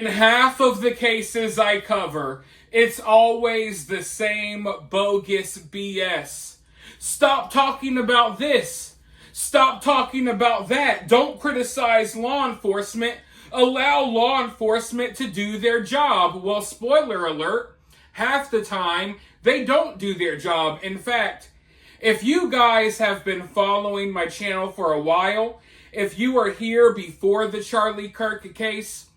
In half of the cases I cover, it's always the same bogus BS. Stop talking about this. Stop talking about that. Don't criticize law enforcement. Allow law enforcement to do their job. Well, spoiler alert, half the time they don't do their job. In fact, if you guys have been following my channel for a while, if you were here before the Charlie Kirk case,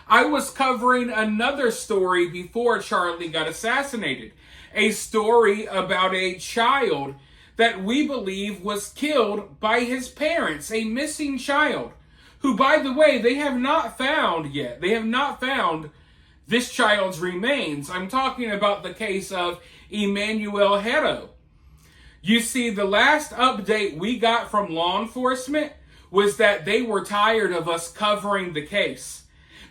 I was covering another story before Charlie got assassinated. A story about a child that we believe was killed by his parents, a missing child, who, by the way, they have not found yet. They have not found this child's remains. I'm talking about the case of Emmanuel Hero. You see, the last update we got from law enforcement was that they were tired of us covering the case.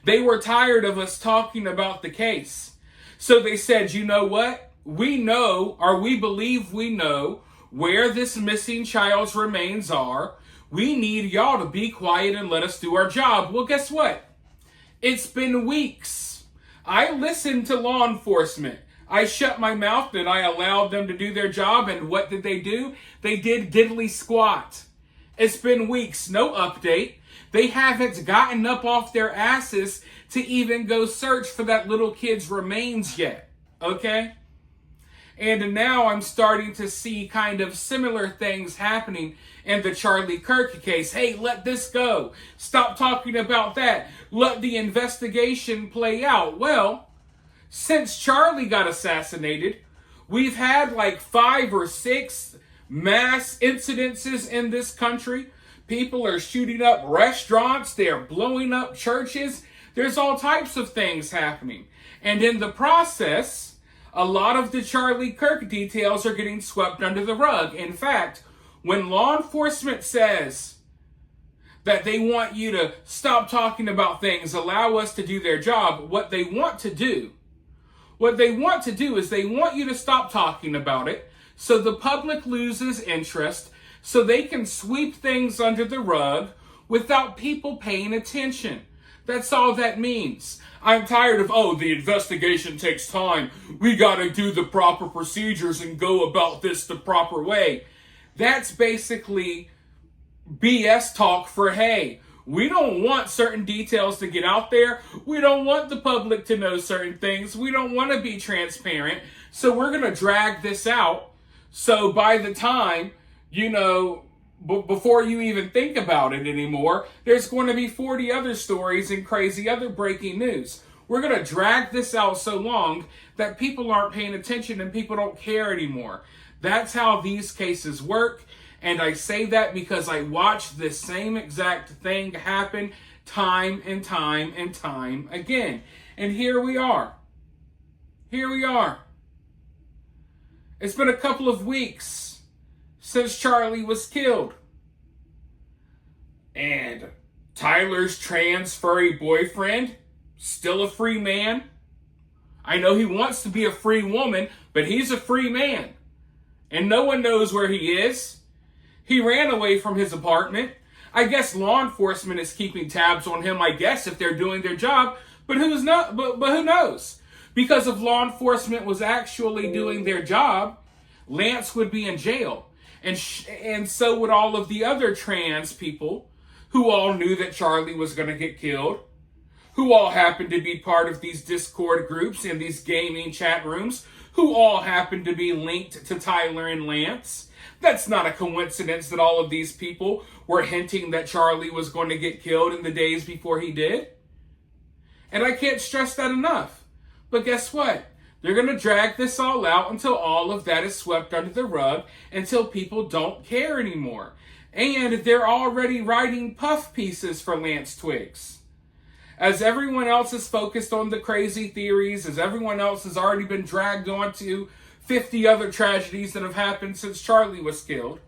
They were tired of us talking about the case. So they said, you know what? We know, or we believe we know, where this missing child's remains are. We need y'all to be quiet and let us do our job. Well, guess what? It's been weeks. I listened to law enforcement. I shut my mouth and I allowed them to do their job. And what did they do? They did diddly squat. It's been weeks. No update. They haven't gotten up off their asses to even go search for that little kid's remains yet. Okay? And now I'm starting to see kind of similar things happening in the Charlie Kirk case. Hey, let this go. Stop talking about that. Let the investigation play out. Well, since Charlie got assassinated, we've had like 5 or 6 mass incidences in this country. People are shooting up restaurants. They're blowing up churches. There's all types of things happening. And in the process, a lot of the Charlie Kirk details are getting swept under the rug. In fact, when law enforcement says that they want you to stop talking about things, allow us to do their job, what they want to do is they want you to stop talking about it so the public loses interest, so they can sweep things under the rug without people paying attention. That's all that means. I'm tired of, the investigation takes time. We got to do the proper procedures and go about this the proper way. That's basically BS talk for, hey, we don't want certain details to get out there. We don't want the public to know certain things. We don't want to be transparent. So we're going to drag this out. So by the time, before you even think about it anymore, there's going to be 40 other stories and crazy other breaking news. We're going to drag this out so long that people aren't paying attention and people don't care anymore. That's how these cases work. And I say that because I watched this same exact thing happen time and time and time again. And here we are. Here we are. It's been a couple of weeks since Charlie was killed. And Tyler's trans furry boyfriend, still a free man. I know he wants to be a free woman, but he's a free man. And no one knows where he is. He ran away from his apartment. I guess law enforcement is keeping tabs on him, I guess, if they're doing their job. But who knows? Because if law enforcement was actually doing their job, Lance would be in jail. And so would all of the other trans people who all knew that Charlie was going to get killed, who all happened to be part of these Discord groups and these gaming chat rooms, who all happened to be linked to Tyler and Lance. That's not a coincidence that all of these people were hinting that Charlie was going to get killed in the days before he did. And I can't stress that enough. But guess what? They're going to drag this all out until all of that is swept under the rug, until people don't care anymore. And they're already writing puff pieces for Lance Twiggs. As everyone else is focused on the crazy theories, as everyone else has already been dragged onto 50 other tragedies that have happened since Charlie was killed,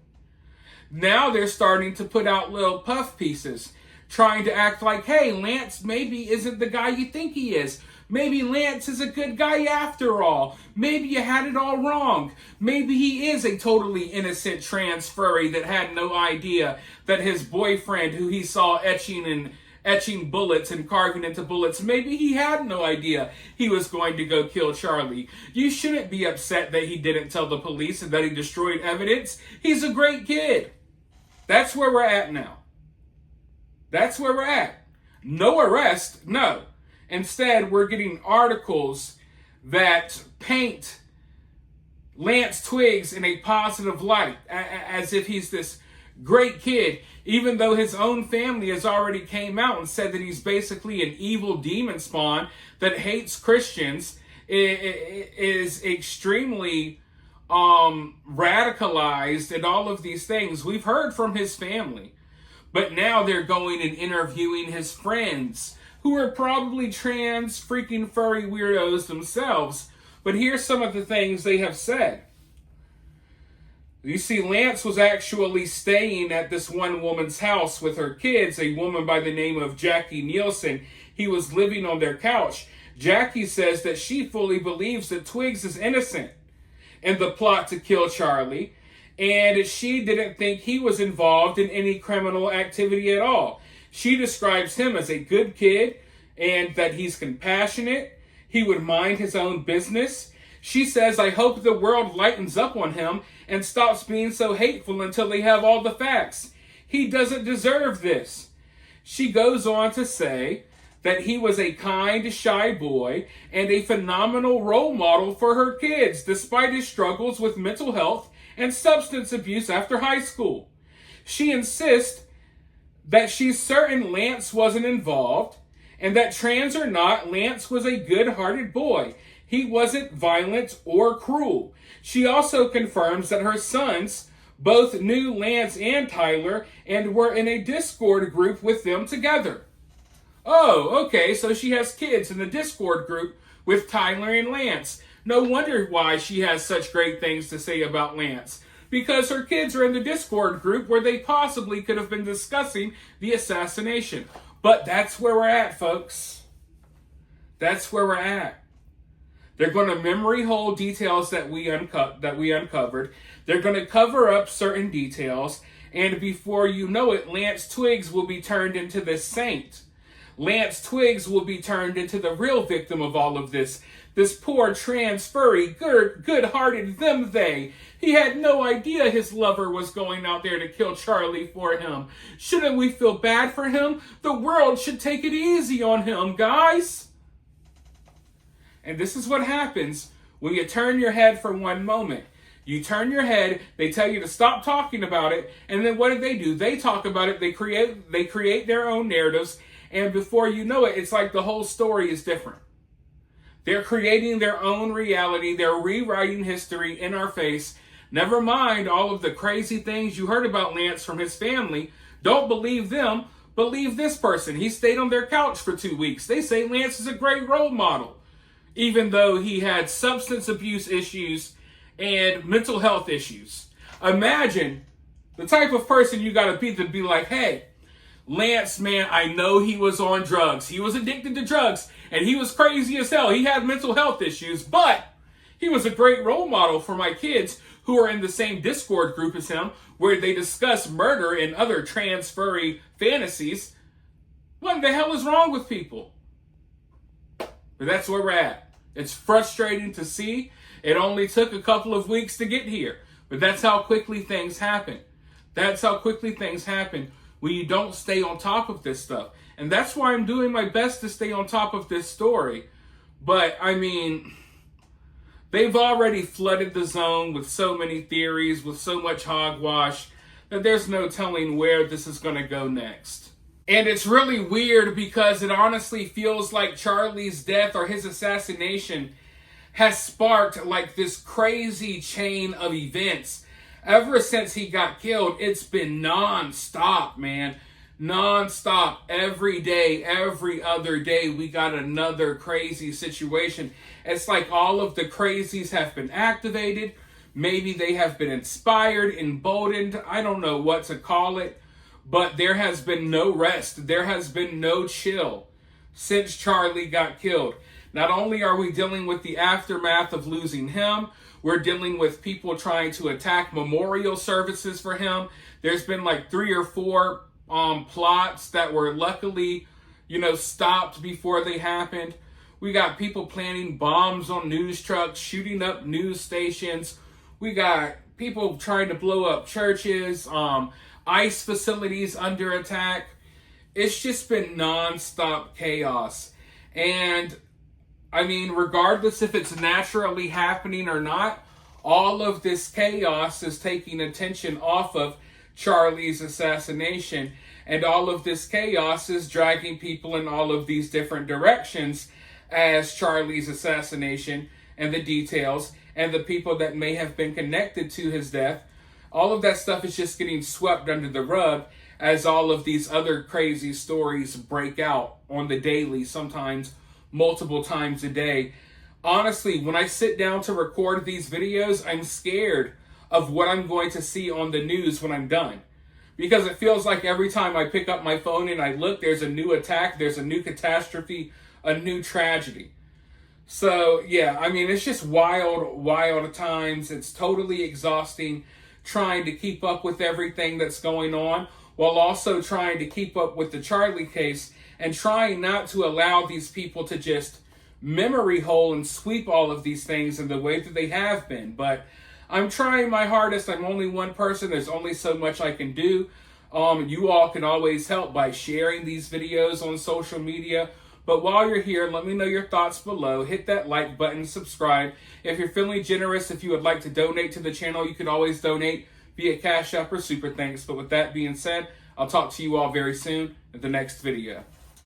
now they're starting to put out little puff pieces, trying to act like, hey, Lance maybe isn't the guy you think he is. Maybe Lance is a good guy after all. Maybe you had it all wrong. Maybe he is a totally innocent trans furry that had no idea that his boyfriend, who he saw etching etching bullets and carving into bullets. Maybe he had no idea he was going to go kill Charlie. You shouldn't be upset that he didn't tell the police and that he destroyed evidence. He's a great kid. That's where we're at now. That's where we're at. No arrest, no. Instead, we're getting articles that paint Lance Twiggs in a positive light, as if he's this great kid, even though his own family has already came out and said that he's basically an evil demon spawn that hates Christians, is extremely radicalized and all of these things. We've heard from his family, but now they're going and interviewing his friends, who are probably trans freaking furry weirdos themselves. But here's some of the things they have said. You see, Lance was actually staying at this one woman's house with her kids, a woman by the name of Jackie Nielsen. He was living on their couch. Jackie says that she fully believes that Twiggs is innocent in the plot to kill Charlie, and she didn't think he was involved in any criminal activity at all. She describes him as a good kid and that he's compassionate. He would mind his own business. She says, I hope the world lightens up on him and stops being so hateful until they have all the facts. He doesn't deserve this. She goes on to say that he was a kind, shy boy and a phenomenal role model for her kids, despite his struggles with mental health and substance abuse after high school. She insists that she's certain Lance wasn't involved, and that trans or not, Lance was a good-hearted boy. He wasn't violent or cruel. She also confirms that her sons both knew Lance and Tyler and were in a Discord group with them together. Oh, okay, so she has kids in the Discord group with Tyler and Lance. No wonder why she has such great things to say about Lance. Because her kids are in the Discord group where they possibly could have been discussing the assassination. But that's where we're at, folks. That's where we're at. They're going to memory hole details that we uncovered. They're going to cover up certain details. And before you know it, Lance Twiggs will be turned into this saint. Lance Twiggs will be turned into the real victim of all of this. This poor trans furry, good-hearted they. He had no idea his lover was going out there to kill Charlie for him. Shouldn't we feel bad for him? The world should take it easy on him, guys. And this is what happens when you turn your head for one moment. You turn your head, they tell you to stop talking about it, and then what do? They talk about it, they create their own narratives, and before you know it, it's like the whole story is different. They're creating their own reality. They're rewriting history in our face. Never mind all of the crazy things you heard about Lance from his family. Don't believe them. Believe this person. He stayed on their couch for 2 weeks. They say Lance is a great role model, even though he had substance abuse issues and mental health issues. Imagine the type of person you got to be like, hey, Lance, man, I know he was on drugs. He was addicted to drugs, and he was crazy as hell. He had mental health issues, but he was a great role model for my kids who are in the same Discord group as him, where they discuss murder and other trans furry fantasies. What the hell is wrong with people? But that's where we're at. It's frustrating to see. It only took a couple of weeks to get here, but that's how quickly things happen. That's how quickly things happen when you don't stay on top of this stuff. And that's why I'm doing my best to stay on top of this story. But, I mean, they've already flooded the zone with so many theories, with so much hogwash, that there's no telling where this is going to go next. And it's really weird because it honestly feels like Charlie's death or his assassination has sparked like this crazy chain of events. Ever since he got killed, it's been nonstop, man. Nonstop. Every day, every other day, we got another crazy situation. It's like all of the crazies have been activated. Maybe they have been inspired, emboldened. I don't know what to call it. But there has been no rest. There has been no chill since Charlie got killed. Not only are we dealing with the aftermath of losing him, we're dealing with people trying to attack memorial services for him. There's been like 3 or 4 plots that were luckily stopped before they happened. We got people planting bombs on news trucks, shooting up news stations. We got people trying to blow up churches, ICE facilities under attack. It's just been nonstop chaos. And I mean, regardless if it's naturally happening or not, all of this chaos is taking attention off of Charlie's assassination. And all of this chaos is dragging people in all of these different directions as Charlie's assassination and the details and the people that may have been connected to his death. All of that stuff is just getting swept under the rug as all of these other crazy stories break out on the daily, sometimes multiple times a day. Honestly, when I sit down to record these videos, I'm scared of what I'm going to see on the news when I'm done. Because it feels like every time I pick up my phone and I look, there's a new attack, there's a new catastrophe, a new tragedy. So, yeah, I mean, it's just wild times. It's totally exhausting trying to keep up with everything that's going on while also trying to keep up with the Charlie case and trying not to allow these people to just memory hole and sweep all of these things in the way that they have been. But I'm trying my hardest. I'm only one person. There's only so much I can do. You all can always help by sharing these videos on social media. But while you're here, let me know your thoughts below. Hit that like button, subscribe. If you're feeling generous, if you would like to donate to the channel, you can always donate via Cash App or Super Thanks. But with that being said, I'll talk to you all very soon in the next video.